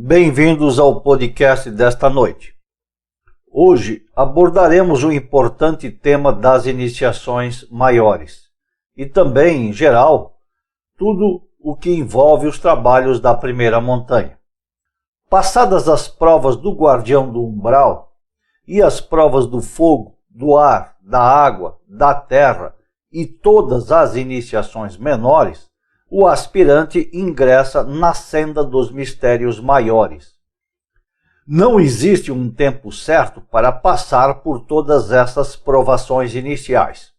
Bem-vindos ao podcast desta noite. Hoje abordaremos o importante tema das iniciações maiores e também, em geral, tudo o que envolve os trabalhos da primeira montanha. Passadas as provas do guardião do umbral e as provas do fogo, do ar, da água, da terra e todas as iniciações menores, o aspirante ingressa na senda dos mistérios maiores. Não existe um tempo certo para passar por todas essas provações iniciais.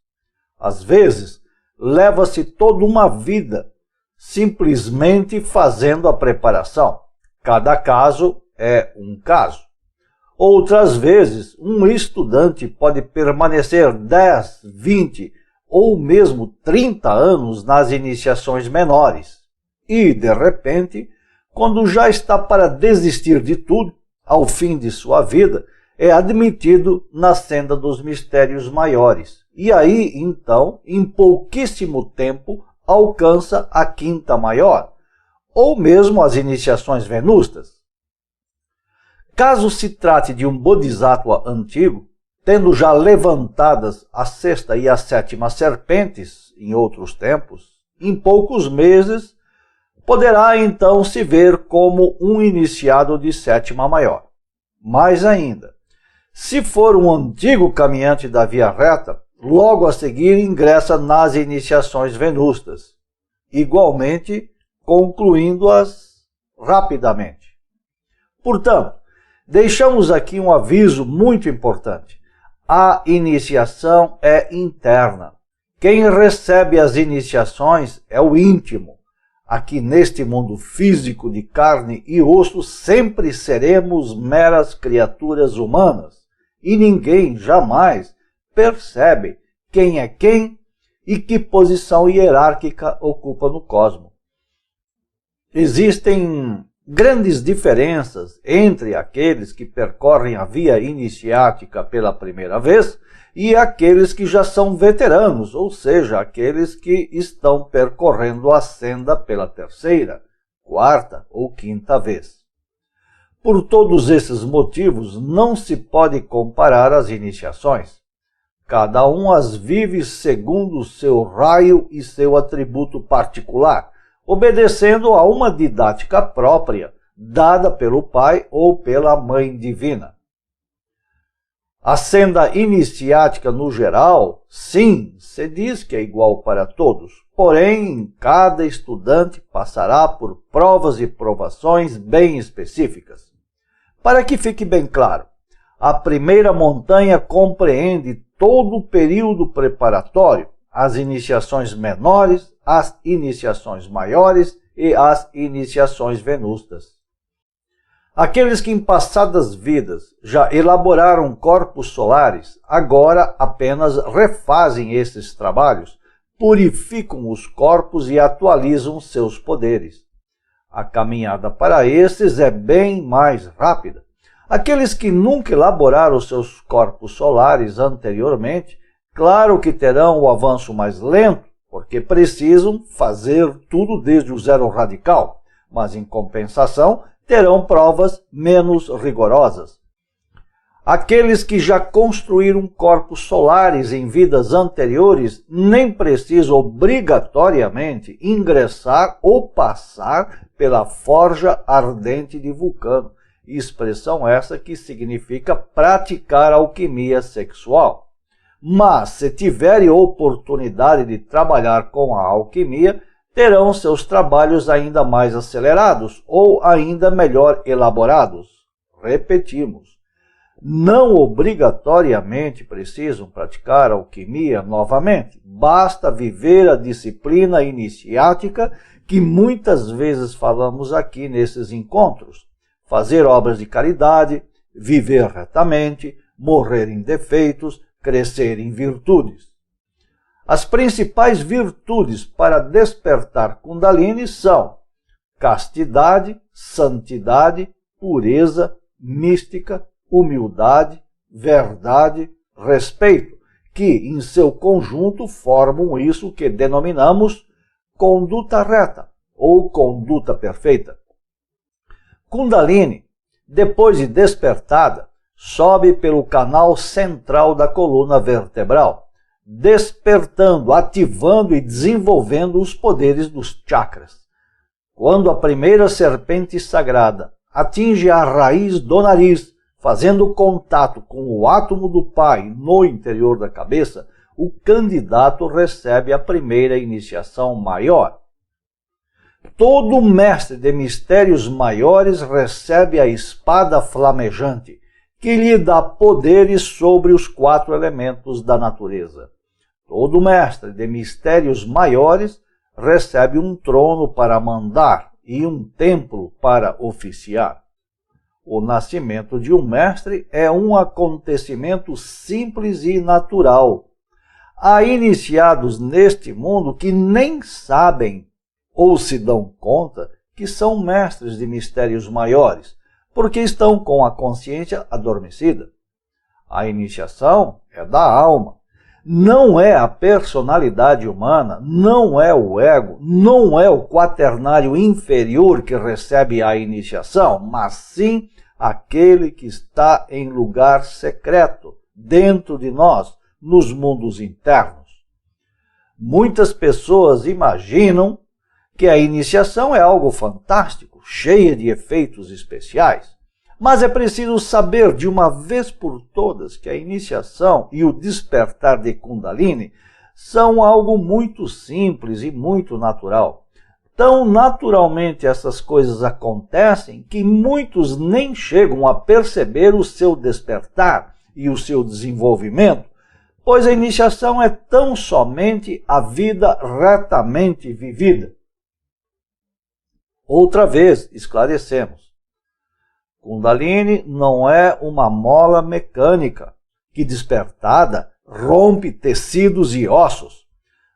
Às vezes, leva-se toda uma vida simplesmente fazendo a preparação. Cada caso é um caso. Outras vezes, um estudante pode permanecer 10, 20 ou mesmo 30 anos nas iniciações menores. E, de repente, quando já está para desistir de tudo, ao fim de sua vida, é admitido na senda dos mistérios maiores. E aí, então, em pouquíssimo tempo, alcança a quinta maior, ou mesmo as iniciações venustas. Caso se trate de um bodhisattva antigo, tendo já levantadas a sexta e a sétima serpentes em outros tempos, em poucos meses, poderá então se ver como um iniciado de sétima maior. Mais ainda, se for um antigo caminhante da via reta, logo a seguir ingressa nas iniciações venustas, igualmente concluindo-as rapidamente. Portanto, deixamos aqui um aviso muito importante. A iniciação é interna. Quem recebe as iniciações é o íntimo. Aqui neste mundo físico de carne e osso sempre seremos meras criaturas humanas e ninguém jamais percebe quem é quem e que posição hierárquica ocupa no cosmos. Existem grandes diferenças entre aqueles que percorrem a via iniciática pela primeira vez e aqueles que já são veteranos, ou seja, aqueles que estão percorrendo a senda pela terceira, quarta ou quinta vez. Por todos esses motivos, não se pode comparar as iniciações. Cada um as vive segundo o seu raio e seu atributo particular, obedecendo a uma didática própria, dada pelo Pai ou pela Mãe Divina. A senda iniciática no geral, sim, se diz que é igual para todos, porém, cada estudante passará por provas e provações bem específicas. Para que fique bem claro, a primeira montanha compreende todo o período preparatório, as iniciações menores, as iniciações maiores e as iniciações venustas. Aqueles que em passadas vidas já elaboraram corpos solares, agora apenas refazem esses trabalhos, purificam os corpos e atualizam seus poderes. A caminhada para esses é bem mais rápida. Aqueles que nunca elaboraram seus corpos solares anteriormente, claro que terão o avanço mais lento, porque precisam fazer tudo desde o zero radical, mas em compensação terão provas menos rigorosas. Aqueles que já construíram corpos solares em vidas anteriores nem precisam obrigatoriamente ingressar ou passar pela forja ardente de Vulcano, expressão essa que significa praticar alquimia sexual. Mas, se tiverem oportunidade de trabalhar com a alquimia, terão seus trabalhos ainda mais acelerados ou ainda melhor elaborados. Repetimos, não obrigatoriamente precisam praticar alquimia novamente. Basta viver a disciplina iniciática que muitas vezes falamos aqui nesses encontros. Fazer obras de caridade, viver retamente, morrer em defeitos, crescer em virtudes. As principais virtudes para despertar Kundalini são castidade, santidade, pureza, mística, humildade, verdade, respeito, que em seu conjunto formam isso que denominamos conduta reta ou conduta perfeita. Kundalini, depois de despertada, sobe pelo canal central da coluna vertebral, despertando, ativando e desenvolvendo os poderes dos chakras. Quando a primeira serpente sagrada atinge a raiz do nariz, fazendo contato com o átomo do Pai no interior da cabeça, o candidato recebe a primeira iniciação maior. Todo mestre de mistérios maiores recebe a espada flamejante, que lhe dá poderes sobre os 4 elementos da natureza. Todo mestre de mistérios maiores recebe um trono para mandar e um templo para oficiar. O nascimento de um mestre é um acontecimento simples e natural. Há iniciados neste mundo que nem sabem ou se dão conta que são mestres de mistérios maiores, porque estão com a consciência adormecida. A iniciação é da alma. Não é a personalidade humana, não é o ego, não é o quaternário inferior que recebe a iniciação, mas sim aquele que está em lugar secreto, dentro de nós, nos mundos internos. Muitas pessoas imaginam que a iniciação é algo fantástico, cheia de efeitos especiais. Mas é preciso saber de uma vez por todas que a iniciação e o despertar de Kundalini são algo muito simples e muito natural. Tão naturalmente essas coisas acontecem que muitos nem chegam a perceber o seu despertar e o seu desenvolvimento, pois a iniciação é tão somente a vida retamente vivida. Outra vez esclarecemos. Kundalini não é uma mola mecânica que, despertada, rompe tecidos e ossos.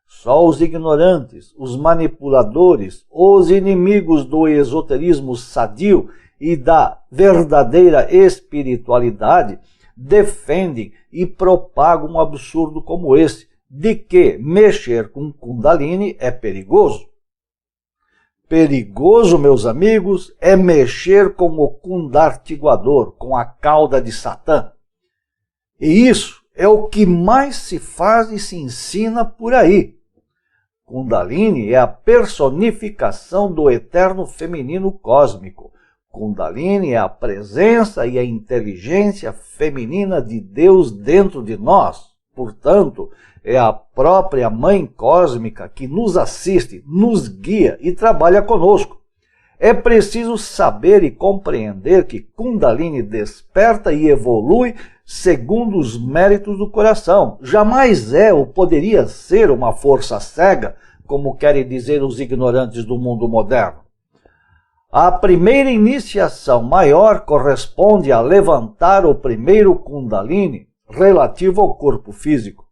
Só os ignorantes, os manipuladores, os inimigos do esoterismo sadio e da verdadeira espiritualidade defendem e propagam um absurdo como esse, de que mexer com Kundalini é perigoso. Perigoso, meus amigos, é mexer com o kundartiguador, com a cauda de Satã. E isso é o que mais se faz e se ensina por aí. Kundalini é a personificação do eterno feminino cósmico. Kundalini é a presença e a inteligência feminina de Deus dentro de nós. Portanto, é a própria Mãe Cósmica que nos assiste, nos guia e trabalha conosco. É preciso saber e compreender que Kundalini desperta e evolui segundo os méritos do coração. Jamais é ou poderia ser uma força cega, como querem dizer os ignorantes do mundo moderno. A primeira iniciação maior corresponde a levantar o primeiro Kundalini relativo ao corpo físico.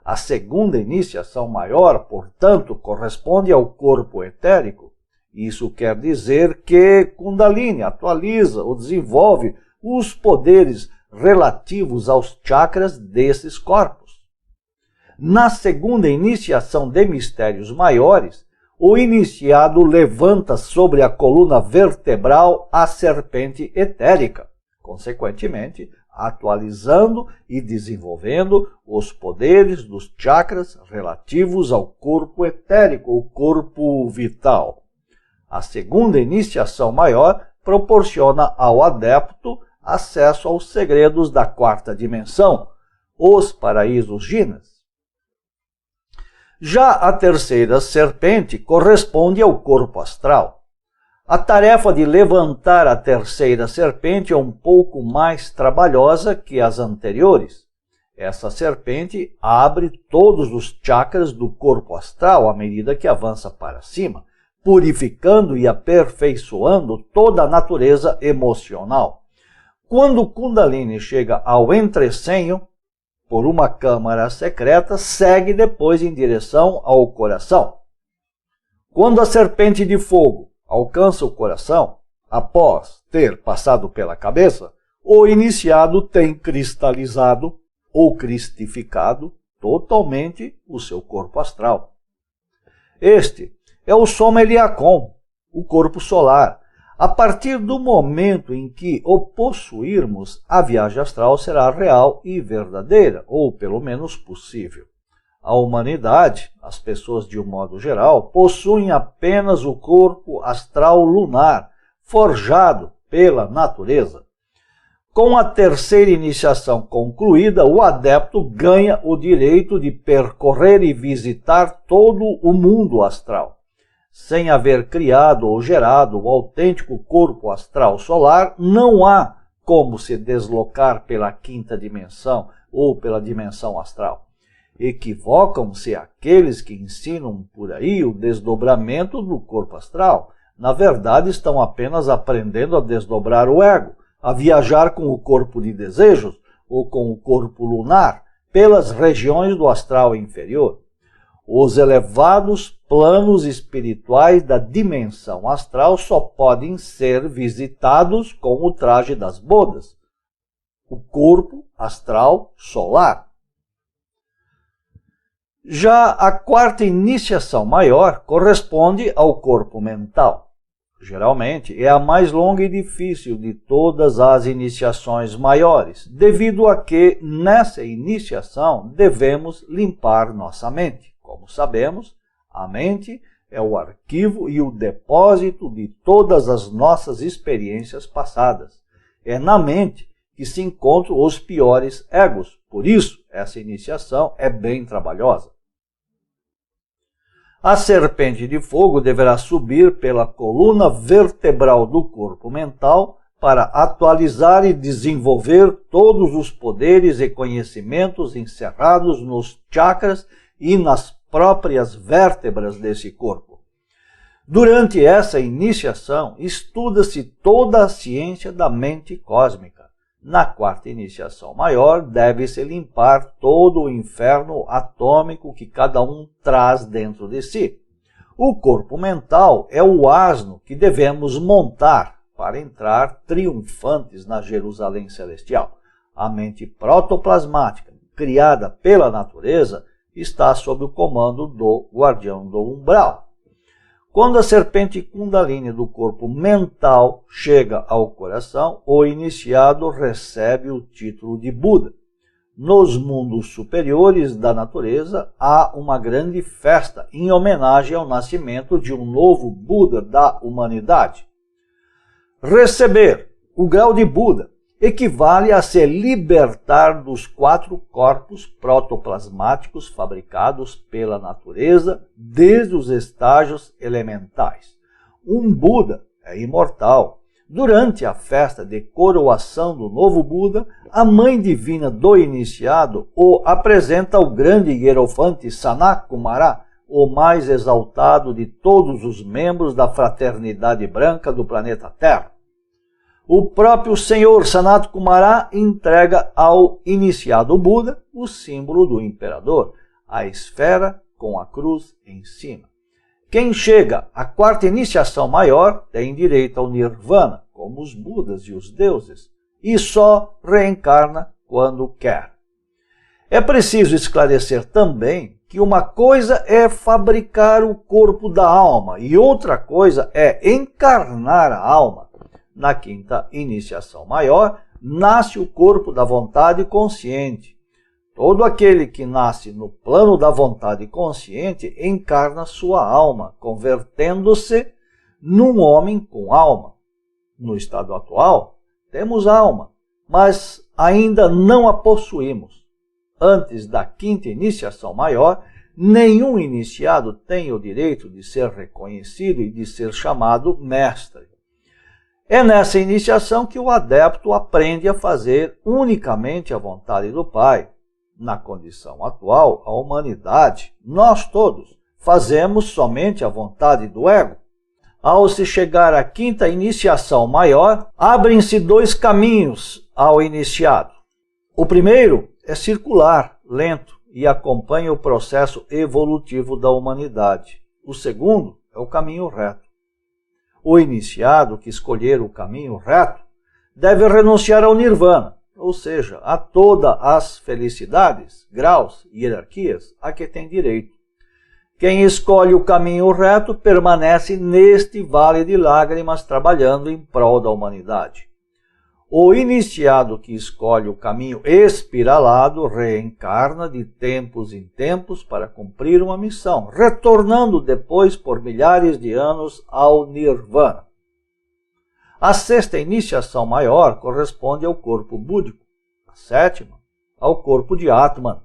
A segunda iniciação maior, portanto, corresponde ao corpo etérico. Isso quer dizer que Kundalini atualiza ou desenvolve os poderes relativos aos chakras desses corpos. Na segunda iniciação de mistérios maiores, o iniciado levanta sobre a coluna vertebral a serpente etérica, consequentemente, atualizando e desenvolvendo os poderes dos chakras relativos ao corpo etérico, o corpo vital. A segunda iniciação maior proporciona ao adepto acesso aos segredos da quarta dimensão, os paraísos jinas. Já a terceira serpente corresponde ao corpo astral. A tarefa de levantar a terceira serpente é um pouco mais trabalhosa que as anteriores. Essa serpente abre todos os chakras do corpo astral à medida que avança para cima, purificando e aperfeiçoando toda a natureza emocional. Quando o Kundalini chega ao entrecenho, por uma câmara secreta, segue depois em direção ao coração. Quando a serpente de fogo alcança o coração, após ter passado pela cabeça, o iniciado tem cristalizado ou cristificado totalmente o seu corpo astral. Este é o Soma Eliakom, o corpo solar, A partir do momento em que o possuirmos, a viagem astral será real e verdadeira, ou pelo menos possível. A humanidade, as pessoas de um modo geral, possuem apenas o corpo astral lunar, forjado pela natureza. Com a terceira iniciação concluída, o adepto ganha o direito de percorrer e visitar todo o mundo astral. Sem haver criado ou gerado o autêntico corpo astral solar, não há como se deslocar pela quinta dimensão ou pela dimensão astral. Equivocam-se aqueles que ensinam por aí o desdobramento do corpo astral. Na verdade, estão apenas aprendendo a desdobrar o ego, a viajar com o corpo de desejos ou com o corpo lunar pelas regiões do astral inferior. Os elevados planos espirituais da dimensão astral só podem ser visitados com o traje das Bodas, o corpo astral solar. Já a quarta iniciação maior corresponde ao corpo mental. Geralmente é a mais longa e difícil de todas as iniciações maiores, devido a que nessa iniciação devemos limpar nossa mente. Como sabemos, a mente é o arquivo e o depósito de todas as nossas experiências passadas. É na mente que se encontram os piores egos. Por isso, essa iniciação é bem trabalhosa. A serpente de fogo deverá subir pela coluna vertebral do corpo mental para atualizar e desenvolver todos os poderes e conhecimentos encerrados nos chakras e nas próprias vértebras desse corpo. Durante essa iniciação, estuda-se toda a ciência da mente cósmica. Na quarta iniciação maior, deve-se limpar todo o inferno atômico que cada um traz dentro de si. O corpo mental é o asno que devemos montar para entrar triunfantes na Jerusalém celestial. A mente protoplasmática, criada pela natureza, está sob o comando do guardião do umbral. Quando a serpente Kundalini do corpo mental chega ao coração, o iniciado recebe o título de Buda. Nos mundos superiores da natureza, há uma grande festa em homenagem ao nascimento de um novo Buda da humanidade. Receber o grau de Buda equivale a se libertar dos 4 corpos protoplasmáticos fabricados pela natureza desde os estágios elementais. Um Buda é imortal. Durante a festa de coroação do novo Buda, a mãe divina do iniciado o apresenta ao grande hierofante Sanat Kumara, o mais exaltado de todos os membros da fraternidade branca do planeta Terra. O próprio Senhor Sanat Kumara entrega ao iniciado Buda o símbolo do imperador, a esfera com a cruz em cima. Quem chega à quarta iniciação maior tem direito ao Nirvana, como os Budas e os deuses, e só reencarna quando quer. É preciso esclarecer também que uma coisa é fabricar o corpo da alma e outra coisa é encarnar a alma. Na quinta iniciação maior, nasce o corpo da vontade consciente. Todo aquele que nasce no plano da vontade consciente encarna sua alma, convertendo-se num homem com alma. No estado atual, temos alma, mas ainda não a possuímos. Antes da quinta iniciação maior, nenhum iniciado tem o direito de ser reconhecido e de ser chamado mestre. É nessa iniciação que o adepto aprende a fazer unicamente a vontade do Pai. Na condição atual, a humanidade, nós todos, fazemos somente a vontade do ego. Ao se chegar à quinta iniciação maior, abrem-se 2 caminhos ao iniciado. O primeiro é circular, lento, e acompanha o processo evolutivo da humanidade. O segundo é o caminho reto. O iniciado que escolher o caminho reto deve renunciar ao Nirvana, ou seja, a todas as felicidades, graus e hierarquias a que tem direito. Quem escolhe o caminho reto permanece neste vale de lágrimas trabalhando em prol da humanidade. O iniciado que escolhe o caminho espiralado reencarna de tempos em tempos para cumprir uma missão, retornando depois por milhares de anos ao Nirvana. A sexta iniciação maior corresponde ao corpo búdico, a sétima ao corpo de Atman.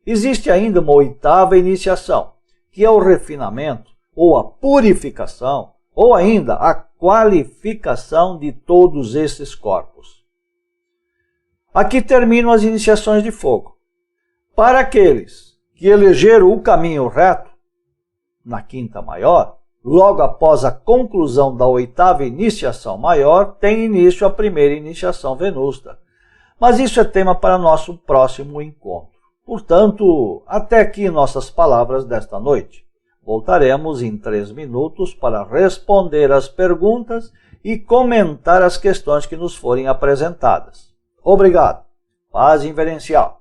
Existe ainda uma oitava iniciação, que é o refinamento, ou a purificação, ou ainda a qualificação de todos esses corpos. Aqui terminam as iniciações de fogo. Para aqueles que elegeram o caminho reto, na quinta maior, logo após a conclusão da oitava iniciação maior, tem início a primeira iniciação venusta. Mas isso é tema para nosso próximo encontro. Portanto, até aqui nossas palavras desta noite. Voltaremos em 3 minutos para responder as perguntas e comentar as questões que nos forem apresentadas. Obrigado. Paz inverencial.